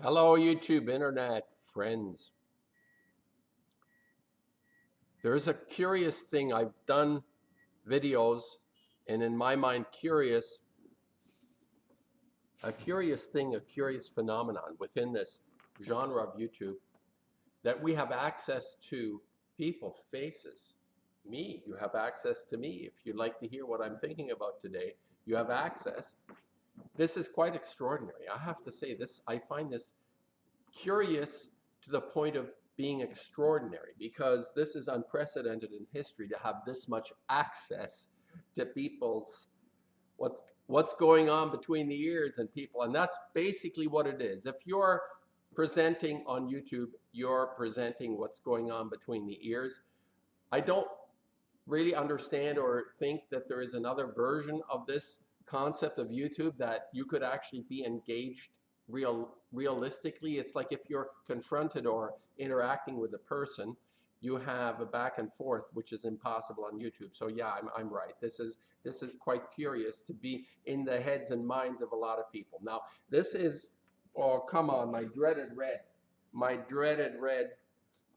Hello, YouTube internet friends. There's a curious thing. I've done videos, and in my mind, a curious thing, a curious phenomenon within this genre of YouTube, that we have access to people, faces. Me, you have access to me. If you'd like to hear what I'm thinking about today, you have access. This is quite extraordinary. I have to say this, I find this curious to the point of being extraordinary, because this is unprecedented in history to have this much access to people's what's going on between the ears and people. And that's basically what it is. If you're presenting on YouTube, you're presenting what's going on between the ears. I don't really understand or think that there is another version of this concept of YouTube that you could actually be engaged realistically. It's like if you're confronted or interacting with a person, you have a back and forth, which is impossible on YouTube. So yeah, I'm right. This is quite curious to be in the heads and minds of a lot of people. Now, this is, oh, come on, my dreaded red. My dreaded red.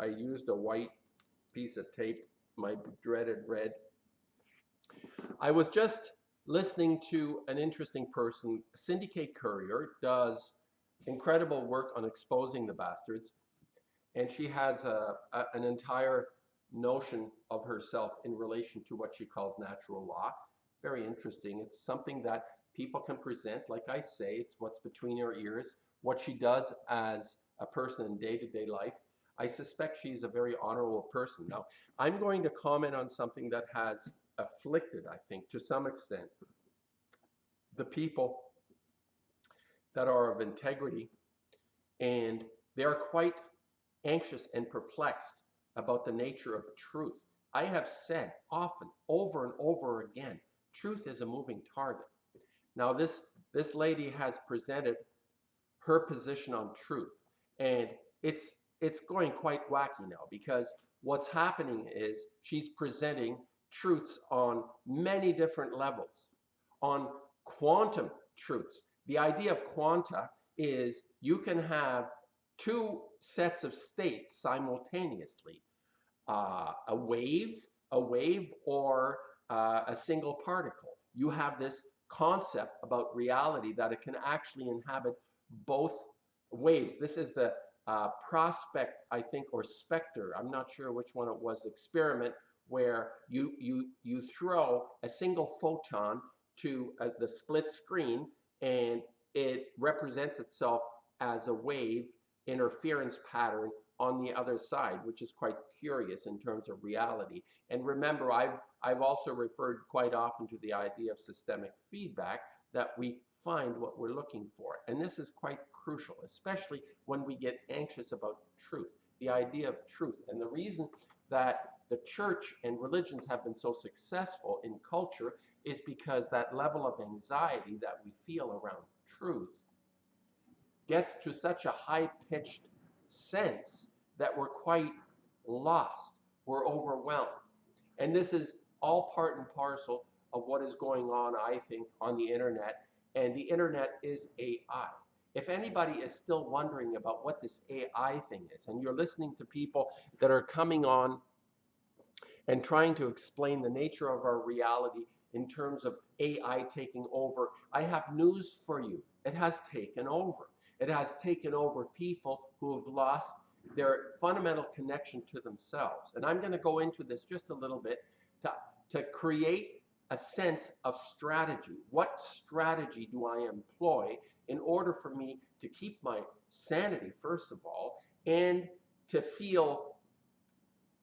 I used a white piece of tape. My dreaded red. I was just listening to an interesting person. Cindy K. Courier does incredible work on exposing the bastards, and she has an entire notion of herself in relation to what she calls natural law. Very interesting. It's something that people can present. Like I say, it's what's between her ears, what she does as a person in day-to-day life. I suspect she's a very honorable person. Now, I'm going to comment on something that has afflicted, I think, to some extent, the people that are of integrity, and they are quite anxious and perplexed about the nature of truth. I have said often, over and over again, truth is a moving target. Now, this lady has presented her position on truth, and it's going quite wacky now, because what's happening is she's presenting truths on many different levels, on quantum truths. The idea of quanta is you can have two sets of states simultaneously, a wave or a single particle. You have this concept about reality that it can actually inhabit both waves. This is the prospect, I think, or specter, I'm not sure which one it was, experiment, where you throw a single photon to the split screen, and it represents itself as a wave interference pattern on the other side, which is quite curious in terms of reality. And remember, I've also referred quite often to the idea of systemic feedback, that we find what we're looking for. And this is quite crucial, especially when we get anxious about truth, the idea of truth. And the reason that the church and religions have been so successful in culture is because that level of anxiety that we feel around truth gets to such a high-pitched sense that we're quite lost, we're overwhelmed. And this is all part and parcel of what is going on, I think, on the internet. And the internet is AI. If anybody is still wondering about what this AI thing is, and you're listening to people that are coming on and trying to explain the nature of our reality in terms of AI taking over, I have news for you. It has taken over. It has taken over people who have lost their fundamental connection to themselves. And I'm going to go into this just a little bit to create a sense of strategy. What strategy do I employ in order for me to keep my sanity, first of all, and to feel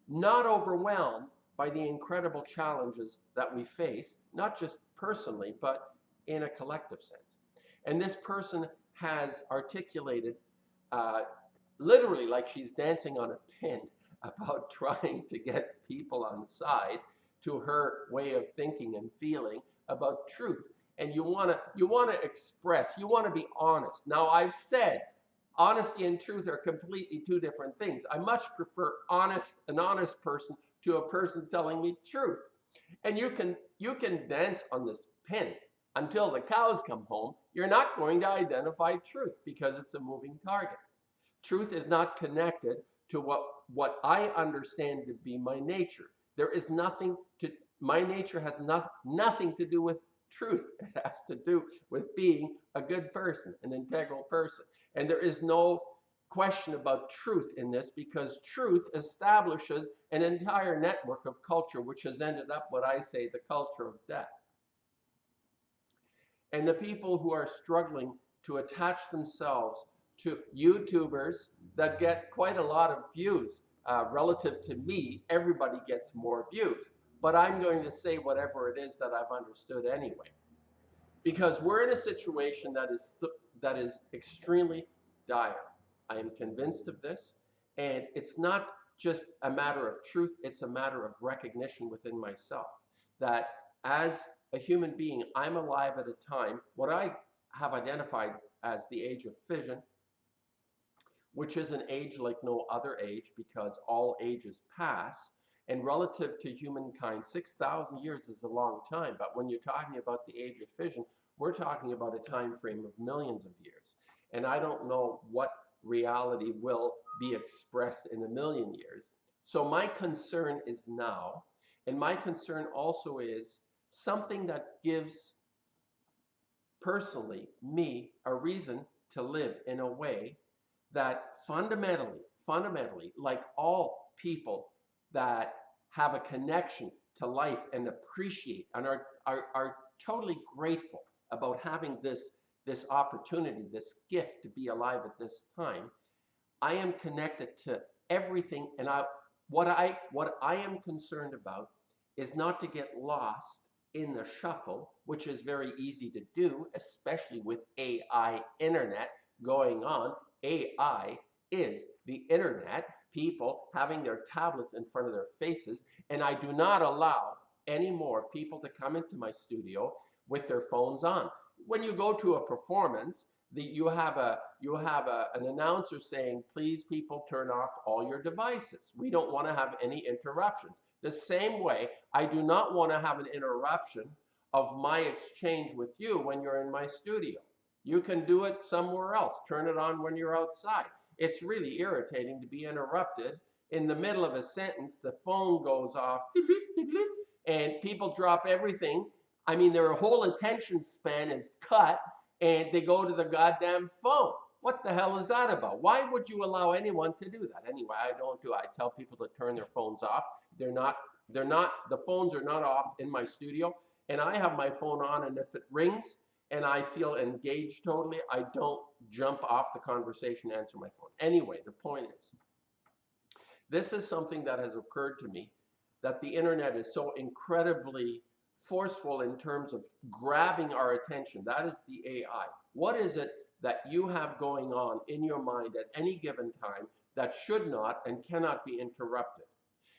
not overwhelmed by the incredible challenges that we face, not just personally, but in a collective sense. And this person has articulated literally like she's dancing on a pin about trying to get people on side to her way of thinking and feeling about truth. And you want to express, you want to be honest. Now, I've said honesty and truth are completely two different things. I much prefer an honest person to a person telling me truth. And you can dance on this pin, until the cows come home, you're not going to identify truth because it's a moving target. Truth is not connected to what I understand to be my nature. There is nothing to, my nature has nothing to do with truth. It has to do with being a good person, an integral person. And there is no question about truth in this, because truth establishes an entire network of culture, which has ended up what I say the culture of death. And the people who are struggling to attach themselves to YouTubers that get quite a lot of views relative to me, everybody gets more views. But I'm going to say whatever it is that I've understood anyway. Because we're in a situation that is extremely dire. I am convinced of this. And it's not just a matter of truth, it's a matter of recognition within myself. That as a human being, I'm alive at a time, what I have identified as the age of fission, which is an age like no other age because all ages pass. And relative to humankind, 6,000 years is a long time. But when you're talking about the age of fission, we're talking about a time frame of millions of years. And I don't know what reality will be expressed in a million years. So my concern is now, and my concern also is something that gives personally me a reason to live in a way that fundamentally, like all people that have a connection to life and appreciate and are totally grateful about having this opportunity, this gift to be alive at this time. I am connected to everything, and what I am concerned about is not to get lost in the shuffle, which is very easy to do, especially with AI internet going on. AI is the internet, people having their tablets in front of their faces, and I do not allow any more people to come into my studio with their phones on. When you go to a performance, you have an announcer saying, please people turn off all your devices. We don't want to have any interruptions. The same way, I do not want to have an interruption of my exchange with you when you're in my studio. You can do it somewhere else. Turn it on when you're outside. It's really irritating to be interrupted in the middle of a sentence. The phone goes off and people drop everything. I mean, their whole attention span is cut and they go to the goddamn phone. What the hell is that about? Why would you allow anyone to do that? Anyway, I don't do it. I tell people to turn their phones off. The phones are not off in my studio, and I have my phone on, and if it rings and I feel engaged totally, I don't jump off the conversation and answer my phone. Anyway, the point is, this is something that has occurred to me, that the internet is so incredibly forceful in terms of grabbing our attention. That is the AI. What is it that you have going on in your mind at any given time that should not and cannot be interrupted?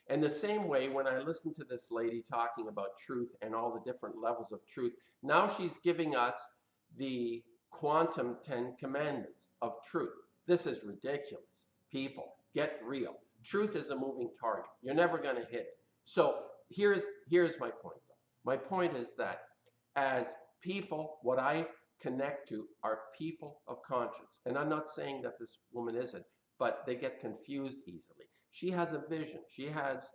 And the same way, when I listen to this lady talking about truth and all the different levels of truth, now she's giving us the quantum 10 commandments of truth. This is ridiculous. People, get real. Truth is a moving target. You're never going to hit it. So here's my point, though. My point is that as people, what I connect to are people of conscience. And I'm not saying that this woman isn't, but they get confused easily. She has a vision. She has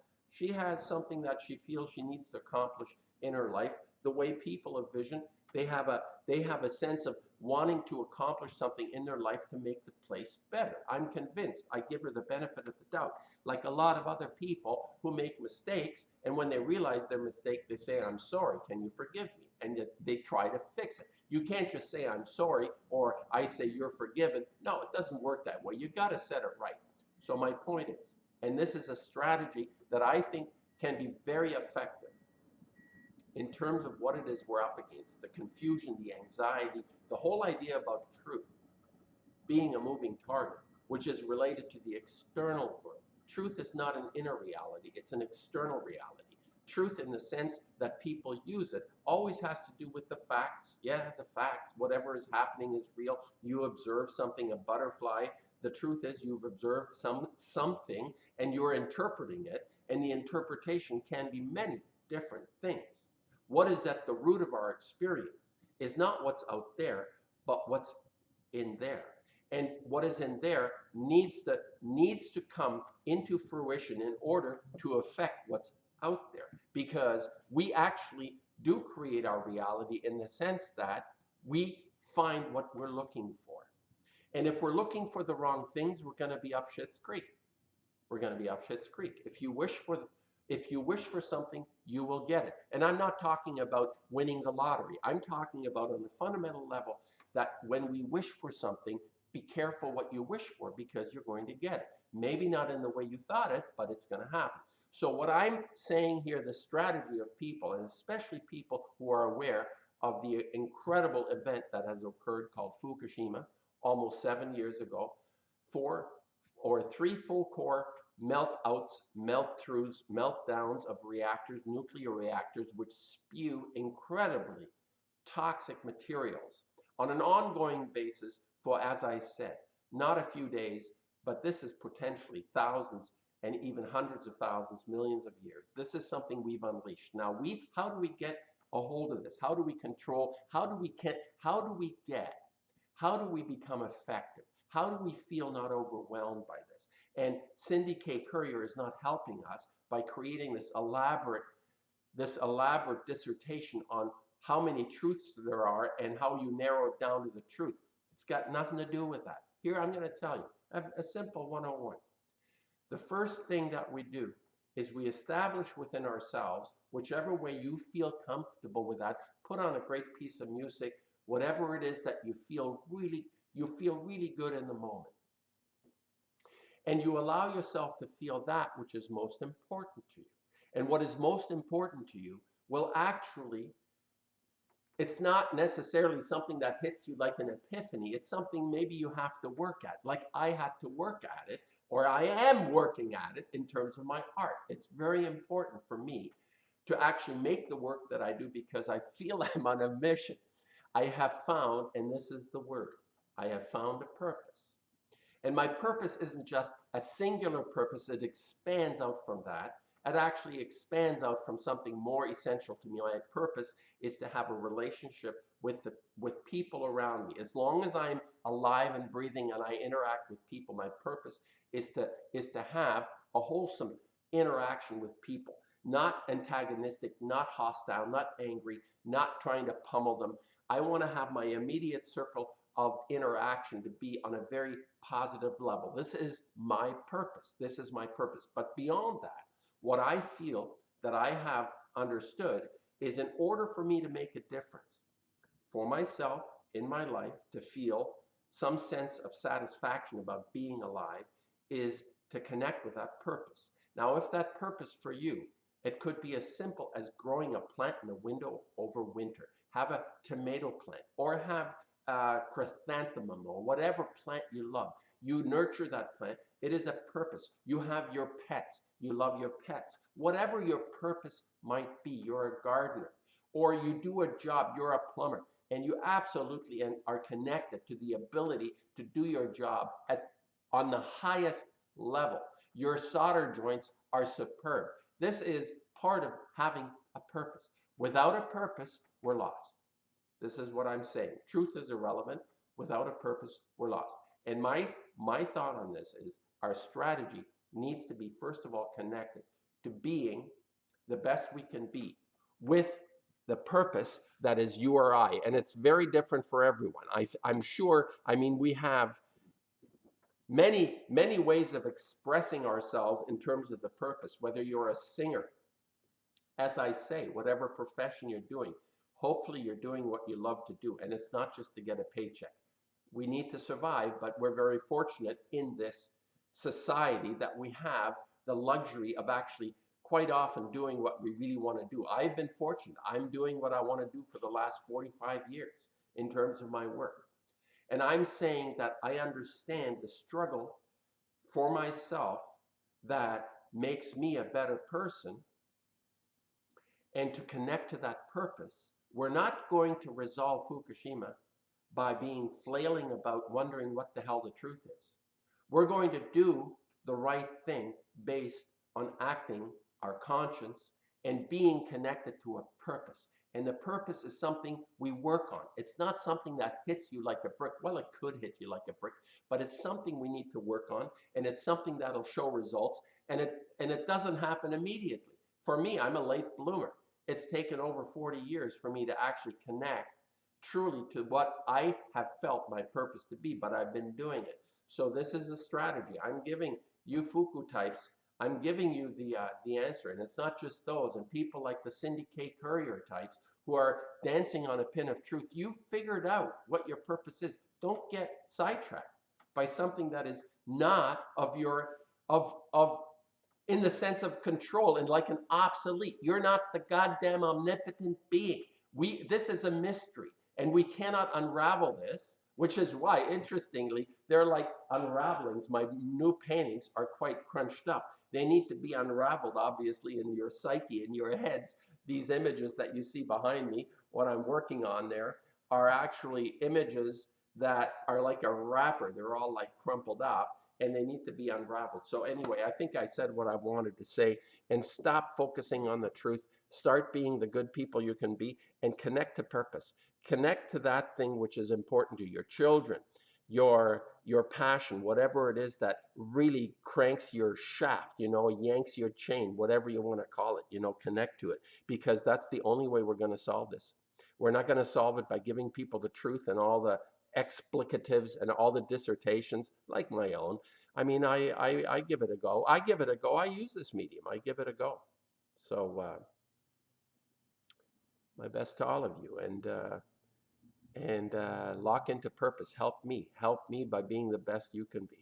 something that she feels she needs to accomplish in her life. The way people of vision, they have a sense of wanting to accomplish something in their life to make the place better. I'm convinced. I give her the benefit of the doubt. Like a lot of other people who make mistakes, and when they realize their mistake, they say, I'm sorry, can you forgive me? And they try to fix it. You can't just say, I'm sorry, or I say you're forgiven. No, it doesn't work that way. You've got to set it right. So my point is, and this is a strategy that I think can be very effective in terms of what it is we're up against, the confusion, the anxiety, the whole idea about truth being a moving target, which is related to the external world. Truth is not an inner reality, it's an external reality. Truth, in the sense that people use it, always has to do with the facts. Yeah, the facts, whatever is happening is real. You observe something, a butterfly. The truth is you've observed something and you're interpreting it, and the interpretation can be many different things. What is at the root of our experience is not what's out there, but what's in there. And what is in there needs to come into fruition in order to affect what's out there. Because we actually do create our reality in the sense that we find what we're looking for. And if we're looking for the wrong things, we're going to be up Schitt's Creek. We're going to be up Schitt's Creek. If you wish for something, you will get it. And I'm not talking about winning the lottery. I'm talking about on the fundamental level that when we wish for something, be careful what you wish for, because you're going to get it. Maybe not in the way you thought it, but it's going to happen. So what I'm saying here, the strategy of people, and especially people who are aware of the incredible event that has occurred called Fukushima almost 7 years ago, 3 full core meltouts, melt-throughs, meltdowns of reactors, nuclear reactors, which spew incredibly toxic materials on an ongoing basis for, as I said, not a few days, but this is potentially thousands and even hundreds of thousands, millions of years. This is something we've unleashed. Now, how do we get a hold of this? How do we control? How do we become effective? How do we feel not overwhelmed by this? And Cindy K. Courier is not helping us by creating this elaborate dissertation on how many truths there are and how you narrow it down to the truth. It's got nothing to do with that. Here, I'm going to tell you a simple 101. The first thing that we do is we establish within ourselves, whichever way you feel comfortable with that, put on a great piece of music, whatever it is that you feel really good in the moment. And you allow yourself to feel that which is most important to you. And what is most important to you will actually, it's not necessarily something that hits you like an epiphany. It's something maybe you have to work at, like I had to work at it, or I am working at it in terms of my art. It's very important for me to actually make the work that I do, because I feel I'm on a mission. I have found, and this is the word, I have found a purpose. And my purpose isn't just a singular purpose. It expands out from that. It actually expands out from something more essential to me. My purpose is to have a relationship with people around me. As long as I'm alive and breathing and I interact with people, my purpose is to have a wholesome interaction with people. Not antagonistic, not hostile, not angry, not trying to pummel them. I want to have my immediate circle of interaction to be on a very positive level. This is my purpose. This is my purpose. But beyond that, what I feel that I have understood is, in order for me to make a difference for myself in my life, to feel some sense of satisfaction about being alive, is to connect with that purpose. Now, if that purpose for you, it could be as simple as growing a plant in a window over winter. Have a tomato plant, or have chrysanthemum, or whatever plant you love. You nurture that plant. It is a purpose. You have your pets. You love your pets. Whatever your purpose might be, you're a gardener, or you do a job, you're a plumber, and you absolutely are connected to the ability to do your job on the highest level. Your solder joints are superb. This is part of having a purpose. Without a purpose, we're lost. This is what I'm saying. Truth is irrelevant. Without a purpose, we're lost. And my thought on this is, our strategy needs to be, first of all, connected to being the best we can be with the purpose that is you or I. And it's very different for everyone. I'm sure, I mean, we have many ways of expressing ourselves in terms of the purpose, whether you're a singer. As I say, whatever profession you're doing, hopefully you're doing what you love to do, and it's not just to get a paycheck. We need to survive, but we're very fortunate in this society that we have the luxury of actually quite often doing what we really want to do. I've been fortunate. I'm doing what I want to do for the last 45 years in terms of my work. And I'm saying that I understand the struggle for myself that makes me a better person. And to connect to that purpose, we're not going to resolve Fukushima by being flailing about wondering what the hell the truth is. We're going to do the right thing based on acting our conscience and being connected to a purpose. And the purpose is something we work on. It's not something that hits you like a brick. Well, it could hit you like a brick, but it's something we need to work on, and it's something that'll show results, and it doesn't happen immediately. For me, I'm a late bloomer. It's taken over 40 years for me to actually connect truly to what I have felt my purpose to be, but I've been doing it. So this is a strategy. I'm giving you Fuku types, I'm giving you the answer, and it's not just those. And people like the Cindy K. Courier types who are dancing on a pin of truth. You figured out what your purpose is. Don't get sidetracked by something that is not of your of in the sense of control and like an obsolete. You're not the goddamn omnipotent being. This is a mystery, and we cannot unravel this, which is why, interestingly, they're like unravelings. My new paintings are quite crunched up. They need to be unraveled, obviously, in your psyche, in your heads. These images that you see behind me, what I'm working on there, are actually images that are like a wrapper. They're all like crumpled up, and they need to be unraveled. So anyway, I think I said what I wanted to say, and stop focusing on the truth. Start being the good people you can be, and connect to purpose. Connect to that thing which is important to you, your children, your passion, whatever it is that really cranks your shaft, yanks your chain, whatever you want to call it, connect to it, because that's the only way we're going to solve this. We're not going to solve it by giving people the truth and all the explicatives and all the dissertations like my own. I mean, I give it a go. I give it a go. I use this medium. I give it a go. So my best to all of you, and lock into purpose. Help me by being the best you can be.